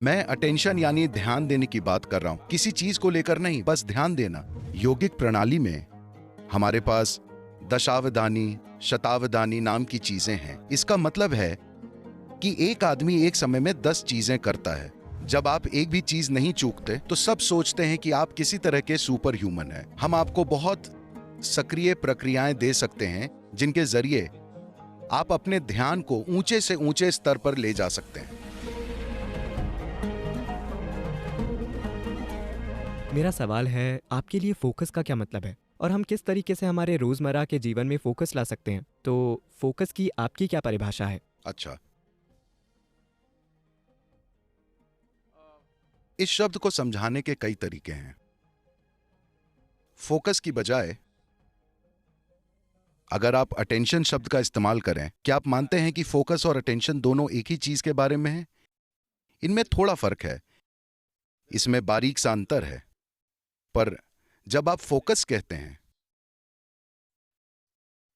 मैं अटेंशन यानी ध्यान देने की बात कर रहा हूं, किसी चीज को लेकर नहीं, बस ध्यान देना। योगिक प्रणाली में हमारे पास दशावधानी, शतावधानी नाम की चीजें हैं। इसका मतलब है कि एक आदमी एक समय में 10 चीजें करता है। जब आप एक भी चीज नहीं चूकते तो सब सोचते हैं कि आप किसी तरह के सुपर ह्यूमन हैं। हम आपको बहुत सक्रिय प्रक्रियाएं दे सकते हैं जिनके जरिए आप अपने ध्यान को ऊंचे से ऊंचे स्तर पर ले जा सकते हैं। मेरा सवाल है, आपके लिए फोकस का क्या मतलब है और हम किस तरीके से हमारे रोजमर्रा के जीवन में फोकस ला सकते हैं? तो फोकस की आपकी क्या परिभाषा है? अच्छा, इस शब्द को समझाने के कई तरीके हैं। फोकस की बजाय अगर आप अटेंशन शब्द का इस्तेमाल करें, क्या आप मानते हैं कि फोकस और अटेंशन दोनों एक ही चीज के बारे में है? इनमें थोड़ा फर्क है, इसमें बारीक सा अंतर है। पर जब आप फोकस कहते हैं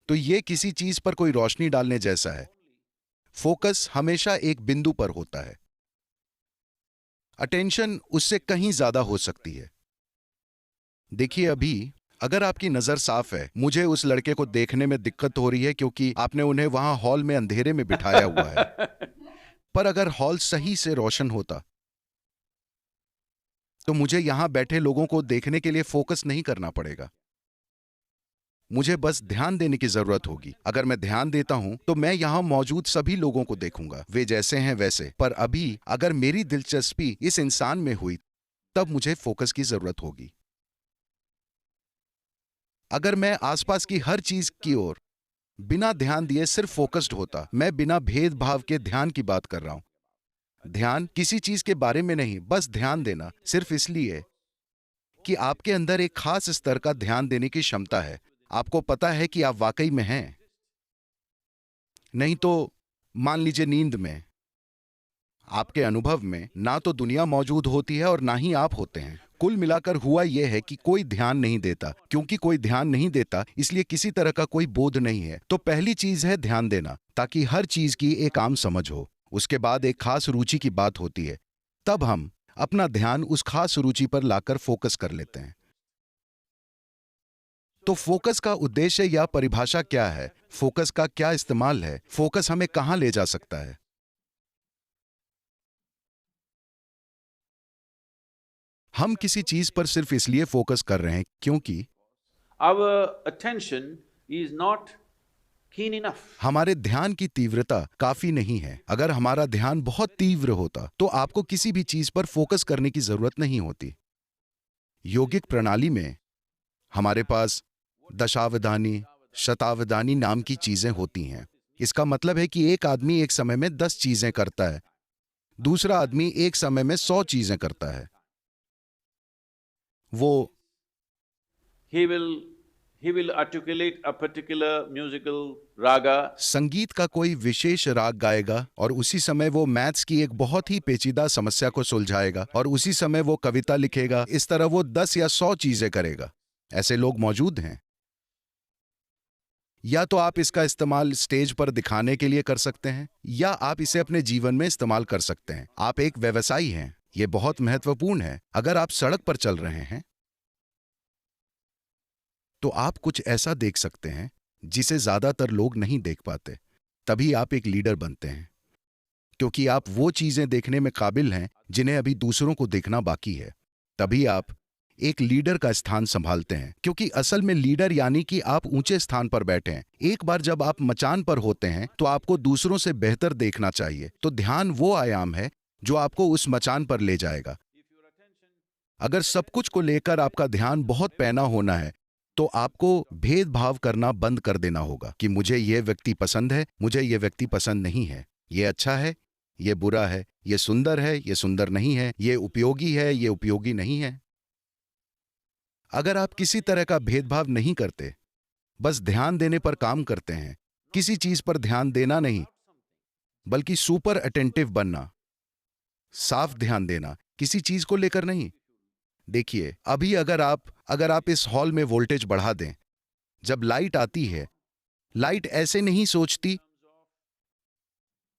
तो यह किसी चीज पर कोई रोशनी डालने जैसा है। फोकस हमेशा एक बिंदु पर होता है, अटेंशन उससे कहीं ज्यादा हो सकती है। देखिए, अभी अगर आपकी नजर साफ है, मुझे उस लड़के को देखने में दिक्कत हो रही है क्योंकि आपने उन्हें वहां हॉल में अंधेरे में बिठाया हुआ है। पर अगर हॉल सही से रोशन होता तो मुझे यहां बैठे लोगों को देखने के लिए फोकस नहीं करना पड़ेगा। मुझे बस ध्यान देने की जरूरत होगी। अगर मैं ध्यान देता हूं तो मैं यहां मौजूद सभी लोगों को देखूंगा, वे जैसे हैं वैसे। पर अभी अगर मेरी दिलचस्पी इस इंसान में हुई तब मुझे फोकस की जरूरत होगी। अगर मैं आसपास की हर चीज की ओर बिना ध्यान दिए सिर्फ फोकस्ड होता, मैं बिना भेदभाव के ध्यान की बात कर रहा हूं। ध्यान किसी चीज के बारे में नहीं, बस ध्यान देना, सिर्फ इसलिए कि आपके अंदर एक खास स्तर का ध्यान देने की क्षमता है। आपको पता है कि आप वाकई में हैं। नहीं तो मान लीजिए नींद में आपके अनुभव में ना तो दुनिया मौजूद होती है और ना ही आप होते हैं। कुल मिलाकर हुआ यह है कि कोई ध्यान नहीं देता। क्योंकि कोई ध्यान नहीं देता, इसलिए किसी तरह का कोई बोध नहीं है। तो पहली चीज है ध्यान देना, ताकि हर चीज की एक आम समझ हो। उसके बाद एक खास रुचि की बात होती है, तब हम अपना ध्यान उस खास रुचि पर लाकर फोकस कर लेते हैं। तो फोकस का उद्देश्य या परिभाषा क्या है? फोकस का क्या इस्तेमाल है? फोकस हमें कहां ले जा सकता है? हम किसी चीज पर सिर्फ इसलिए फोकस कर रहे हैं क्योंकि our attention is not keen enough. हमारे ध्यान की तीव्रता काफी नहीं है। अगर हमारा ध्यान बहुत तीव्र होता तो आपको किसी भी चीज पर फोकस करने की जरूरत नहीं होती। योगिक प्रणाली में हमारे पास दशावधानी, शतावधानी नाम की चीजें होती हैं। इसका मतलब है कि एक आदमी एक समय में 10 चीजें करता है, दूसरा आदमी एक समय में 100 चीजें करता है। वो He will he will articulate a particular musical raga. संगीत का कोई विशेष राग गाएगा और उसी समय वो मैथ्स की एक बहुत ही पेचीदा समस्या को सुलझाएगा और उसी समय वो कविता लिखेगा। इस तरह वो 10 या 100 चीजें करेगा। ऐसे लोग मौजूद हैं। या तो आप इसका इस्तेमाल स्टेज पर दिखाने के लिए कर सकते हैं, या आप इसे अपने जीवन में इस्तेमाल कर सकते हैं। आप एक व्यवसायी हैं, यह बहुत महत्वपूर्ण है। अगर आप सड़क पर चल रहे हैं तो आप कुछ ऐसा देख सकते हैं जिसे ज्यादातर लोग नहीं देख पाते। तभी आप एक लीडर बनते हैं, क्योंकि आप वो चीजें देखने में काबिल हैं जिन्हें अभी दूसरों को देखना बाकी है। तभी आप एक लीडर का स्थान संभालते हैं, क्योंकि असल में लीडर यानी कि आप ऊंचे स्थान पर बैठे हैं। एक बार जब आप मचान पर होते हैं तो आपको दूसरों से बेहतर देखना चाहिए। तो ध्यान वो आयाम है जो आपको उस मचान पर ले जाएगा। अगर सब कुछ को लेकर आपका ध्यान बहुत पैना होना है तो आपको भेदभाव करना बंद कर देना होगा कि मुझे यह व्यक्ति पसंद है, मुझे यह व्यक्ति पसंद नहीं है, यह अच्छा है, यह बुरा है, यह सुंदर है, यह सुंदर नहीं है, यह उपयोगी है, यह उपयोगी नहीं है। अगर आप किसी तरह का भेदभाव नहीं करते, बस ध्यान देने पर काम करते हैं, किसी चीज पर ध्यान देना नहीं बल्कि सुपर अटेंटिव बनना, साफ ध्यान देना, किसी चीज को लेकर नहीं। देखिए, अभी अगर आप इस हॉल में वोल्टेज बढ़ा दें, जब लाइट आती है, लाइट ऐसे नहीं सोचती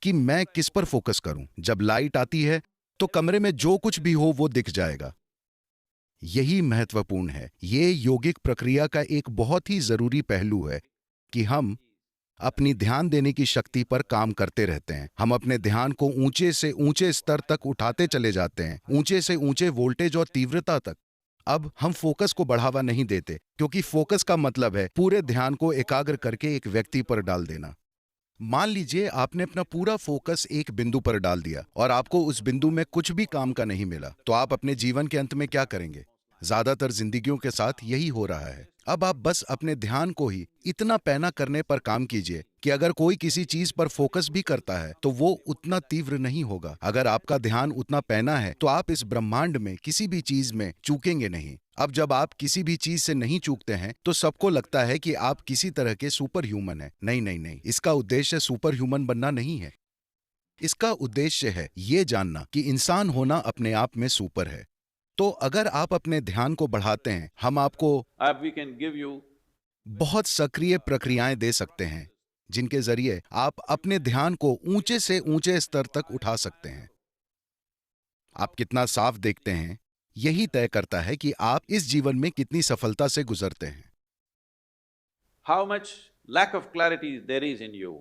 कि मैं किस पर फोकस करूं। जब लाइट आती है तो कमरे में जो कुछ भी हो वो दिख जाएगा। यही महत्वपूर्ण है। ये योगिक प्रक्रिया का एक बहुत ही जरूरी पहलू है कि हम अपनी ध्यान देने की शक्ति पर काम करते रहते हैं। हम अपने ध्यान को ऊंचे से ऊंचे स्तर तक उठाते चले जाते हैं, ऊंचे से ऊंचे वोल्टेज और तीव्रता तक। अब हम फोकस को बढ़ावा नहीं देते, क्योंकि फोकस का मतलब है पूरे ध्यान को एकाग्र करके एक व्यक्ति पर डाल देना। मान लीजिए आपने अपना पूरा फोकस एक बिंदु पर डाल दिया और आपको उस बिंदु में कुछ भी काम का नहीं मिला, तो आप अपने जीवन के अंत में क्या करेंगे? ज्यादातर जिंदगियों के साथ यही हो रहा है। अब आप बस अपने ध्यान को ही इतना पैना करने पर काम कीजिए कि अगर कोई किसी चीज पर फोकस भी करता है तो वो उतना तीव्र नहीं होगा। अगर आपका ध्यान उतना पैना है तो आप इस ब्रह्मांड में किसी भी चीज में चूकेंगे नहीं। अब जब आप किसी भी चीज से नहीं चूकते हैं तो सबको लगता है कि आप किसी तरह के सुपर ह्यूमन हैं। नहीं नहीं नहीं, इसका उद्देश्य सुपर ह्यूमन बनना नहीं है। इसका उद्देश्य है ये जानना कि इंसान होना अपने आप में सुपर है। तो अगर आप अपने ध्यान को बढ़ाते हैं, हम आपको We can give you बहुत सक्रिय प्रक्रियाएं दे सकते हैं जिनके जरिए आप अपने ध्यान को ऊंचे से ऊंचे स्तर तक उठा सकते हैं। आप कितना साफ देखते हैं यही तय करता है कि आप इस जीवन में कितनी सफलता से गुजरते हैं। how much lack of clarity there is in you,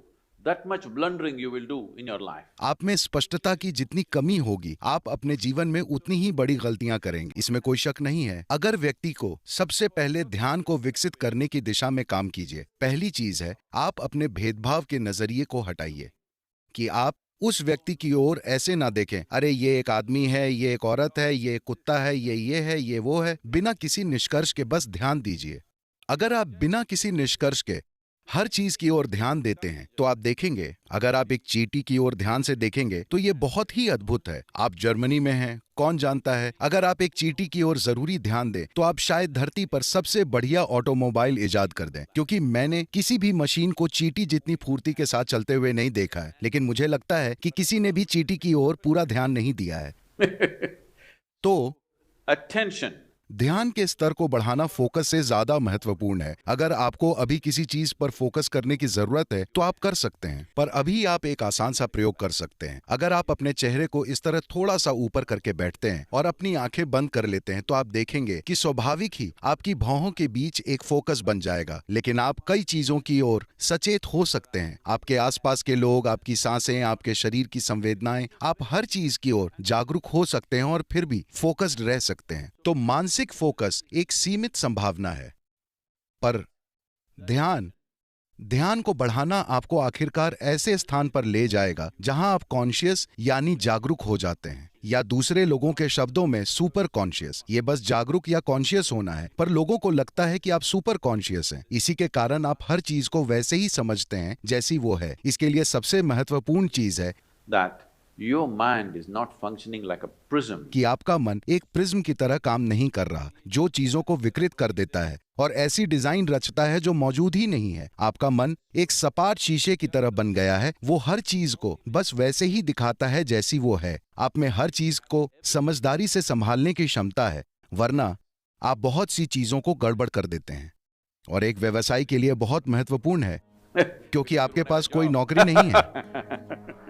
that much blundering you will do in your life. आप में स्पष्टता की जितनी कमी होगी, आप अपने जीवन में उतनी ही बड़ी गलतियां करेंगे, इसमें कोई शक नहीं है। अगर व्यक्ति को सबसे पहले ध्यान को विकसित करने की दिशा में काम कीजिए। पहली चीज है, आप अपने भेदभाव के नजरिए को हटाइए कि आप उस व्यक्ति की ओर ऐसे ना देखें, अरे ये एक आदमी है, ये एक औरत है, ये एक कुत्ता है, ये है, ये वो है। बिना किसी निष्कर्ष के बस ध्यान दीजिए। अगर आप बिना किसी निष्कर्ष के हर चीज की ओर ध्यान देते हैं तो आप देखेंगे, अगर आप एक चींटी की ओर ध्यान से देखेंगे तो ये बहुत ही अद्भुत है। आप जर्मनी में हैं, कौन जानता है, अगर आप एक चींटी की ओर जरूरी ध्यान दें तो आप शायद धरती पर सबसे बढ़िया ऑटोमोबाइल इजाद कर दें। क्योंकि मैंने किसी भी मशीन को चींटी जितनी फुर्ती के साथ चलते हुए नहीं देखा है, लेकिन मुझे लगता है कि किसी ने भी चींटी की ओर पूरा ध्यान नहीं दिया है। तो Attention. ध्यान के स्तर को बढ़ाना फोकस से ज्यादा महत्वपूर्ण है। अगर आपको अभी किसी चीज पर फोकस करने की जरूरत है तो आप कर सकते हैं, पर अभी आप एक आसान सा प्रयोग कर सकते हैं। अगर आप अपने चेहरे को इस तरह थोड़ा सा ऊपर करके बैठते हैं और अपनी आंखें बंद कर लेते हैं तो आप देखेंगे कि स्वाभाविक ही आपकी भौहों के बीच एक फोकस बन जाएगा। लेकिन आप कई चीजों की ओर सचेत हो सकते हैं। आपके आसपास के लोग, आपकी सांसें, आपके शरीर की संवेदनाएं, आप हर चीज की ओर जागरूक हो सकते हैं और फिर भी फोकस्ड रह सकते हैं। तो मानसिक फोकस एक सीमित संभावना है, पर ध्यान को बढ़ाना आपको आखिरकार ऐसे स्थान पर ले जाएगा जहां आप कॉन्शियस यानी जागरूक हो जाते हैं, या दूसरे लोगों के शब्दों में सुपर कॉन्शियस। ये बस जागरूक या कॉन्शियस होना है, पर लोगों को लगता है कि आप सुपर कॉन्शियस हैं। इसी के कारण आप हर चीज को वैसे ही समझते हैं जैसी वो है। इसके लिए सबसे महत्वपूर्ण चीज है That your mind is not functioning like a prism. कि आपका मन एक प्रिज्म की तरह काम नहीं कर रहा, जो चीजों को विकृत कर देता है और ऐसी डिजाइन रचता है जो मौजूद ही नहीं है। आपका मन एक सपाट शीशे की तरह बन गया है, वो हर चीज को बस वैसे ही दिखाता है जैसी वो है। आप में हर चीज को समझदारी से संभालने की क्षमता है, वरना आप बहुत सी चीजों को गड़बड़ कर देते हैं। और एक व्यवसायी के लिए बहुत महत्वपूर्ण है, क्योंकि आपके पास कोई नौकरी नहीं है।